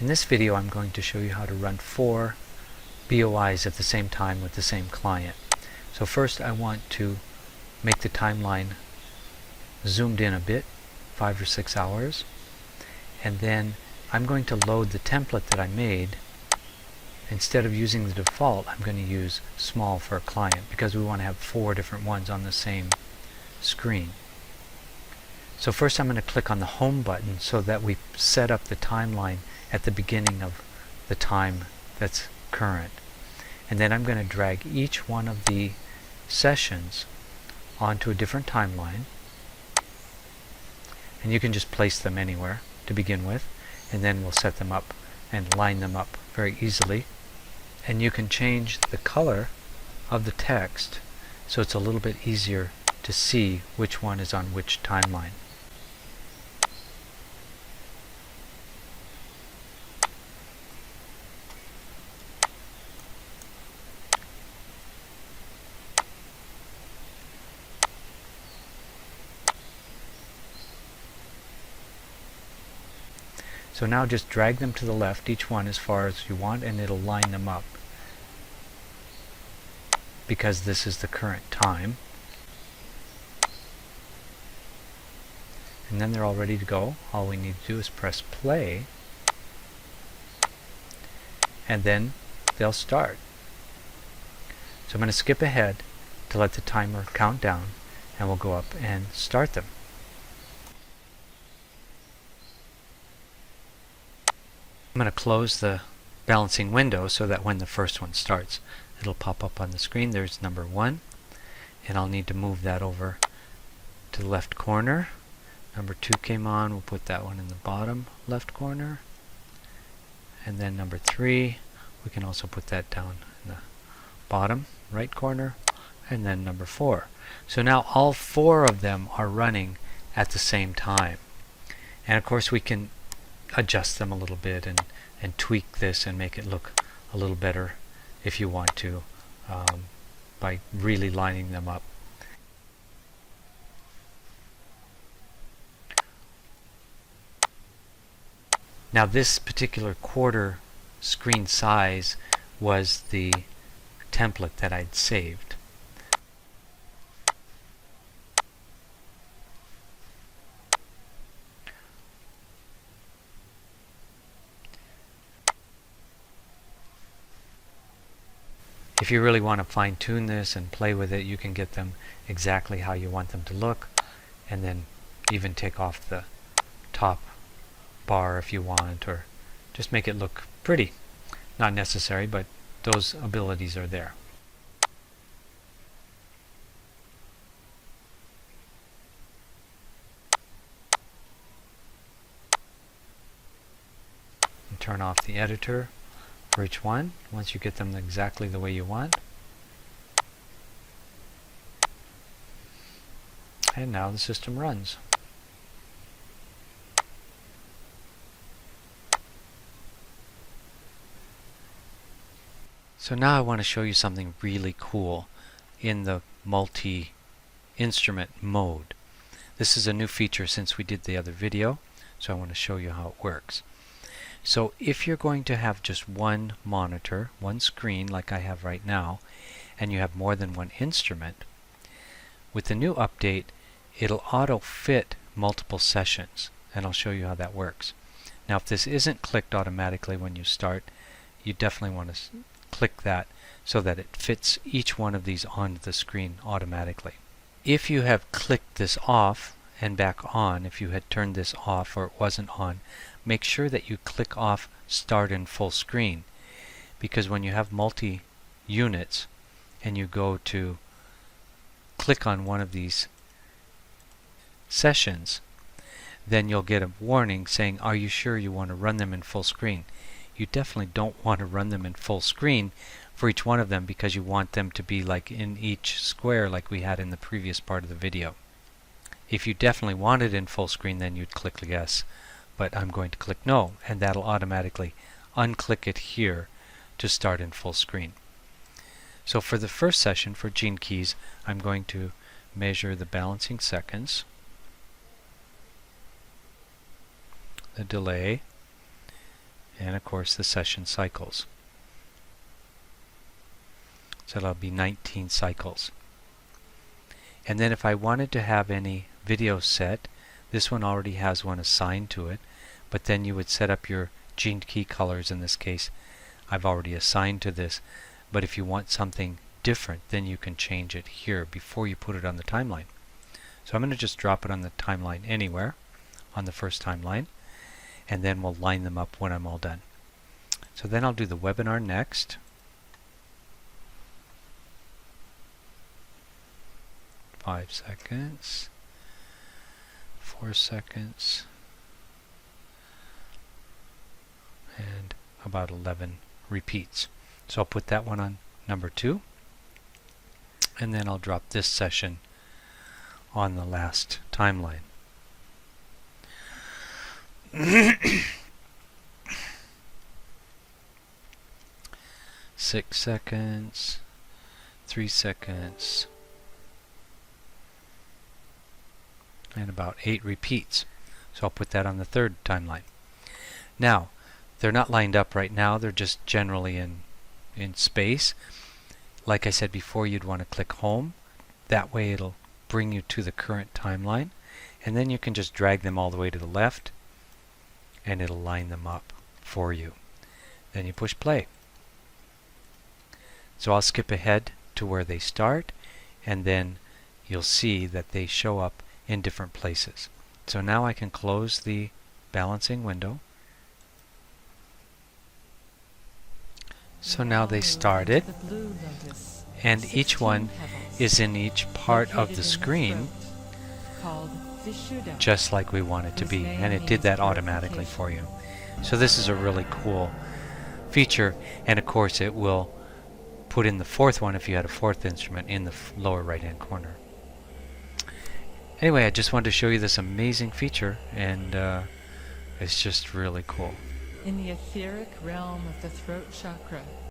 In this video I'm going to show you how to run 4 BOIs at the same time with the same client. So first I want to make the timeline zoomed in a bit, 5 or 6 hours, and then I'm going to load the template that I made. Instead of using the default, I'm going to use small for a client because we want to have 4 different ones on the same screen. So first I'm going to click on the home button so that we set up the timeline at the beginning of the time that's current. And then I'm going to drag each one of the sessions onto a different timeline. And you can just place them anywhere to begin with, and then we'll set them up and line them up very easily. And you can change the color of the text so it's a little bit easier to see which one is on which timeline. So now just drag them to the left, each one as far as you want, and it'll line them up because this is the current time. And then they're all ready to go. All we need to do is press play, and then they'll start. So I'm going to skip ahead to let the timer count down, and we'll go up and start them. I'm going to close the balancing window so that when the first one starts, it'll pop up on the screen. There's number 1, and I'll need to move that over to the left corner. Number 2 came on, we'll put that one in the bottom left corner. And then number 3, we can also put that down in the bottom right corner. And then number 4. So now all 4 of them are running at the same time. And of course we can adjust them a little bit and tweak this and make it look a little better if you want to, by really lining them up. Now this particular quarter screen size was the template that I'd saved. If you really want to fine-tune this and play with it, you can get them exactly how you want them to look, and then even take off the top bar if you want, or just make it look pretty. Not necessary, but those abilities are there. And turn off the editor for each one once you get them exactly the way you want. And now the system runs. So now I want to show you something really cool in the multi-instrument mode. This is a new feature since we did the other video, so I want to show you how it works. So if you're going to have just one monitor, one screen like I have right now, and you have more than one instrument, with the new update it'll auto-fit multiple sessions, and I'll show you how that works. Now if this isn't clicked automatically when you start, you definitely want to click that so that it fits each one of these onto the screen automatically. If you have clicked this off and back on, if you had turned this off or it wasn't on, make sure that you click off Start in Full Screen, because when you have multi-units and you go to click on one of these sessions, then you'll get a warning saying, are you sure you want to run them in full screen? You definitely don't want to run them in full screen for each one of them, because you want them to be like in each square like we had in the previous part of the video. If you definitely want it in full screen, then you'd click yes, but I'm going to click no, and that'll automatically unclick it here to start in full screen. So for the first session for Gene Keys, I'm going to measure the balancing seconds, the delay, and of course the session cycles. So that'll be 19 cycles. And then if I wanted to have any video set, this one already has one assigned to it, but then you would set up your gene key colors. In this case, I've already assigned to this, but if you want something different, then you can change it here before you put it on the timeline. So I'm going to just drop it on the timeline anywhere, on the first timeline, and then we'll line them up when I'm all done. So then I'll do the webinar next. Five seconds, 4 seconds, and about 11 repeats. So I'll put that one on number 2, and then I'll drop this session on the last timeline. Six seconds, 3 seconds, and about 8 repeats. So I'll put that on the third timeline. Now, they're not lined up right now, they're just generally in space. Like I said before, you'd want to click home. That way it'll bring you to the current timeline, and then you can just drag them all the way to the left and it'll line them up for you. Then you push play. So I'll skip ahead to where they start, and then you'll see that they show up in different places. So now I can close the balancing window. So now they started, and each one is in each part of the screen just like we want it to be, and it did that automatically for you. So this is a really cool feature, and of course it will put in the fourth one if you had a fourth instrument in the lower right hand corner. Anyway, I just wanted to show you this amazing feature, and it's just really cool. In the etheric realm of the throat chakra,